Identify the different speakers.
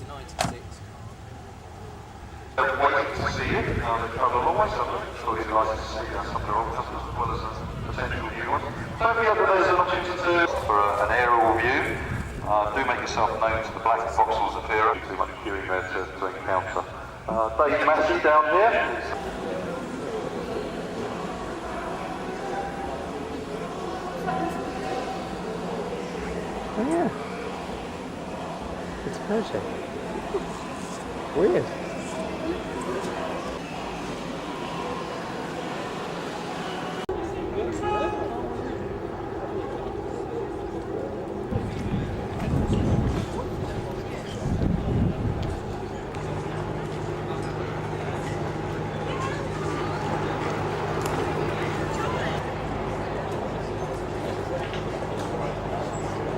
Speaker 1: 1996.
Speaker 2: Waiting to see you. They travel a long way, so I'm sure you'd like to see some of their old customers as well as potential new ones. Don't forget that there's an opportunity for an aerial view. Do make yourself known to the black voxels of here. Too much queuing there to encounter. Dave Massey down here.
Speaker 3: Oh yeah, it's a project. Weird.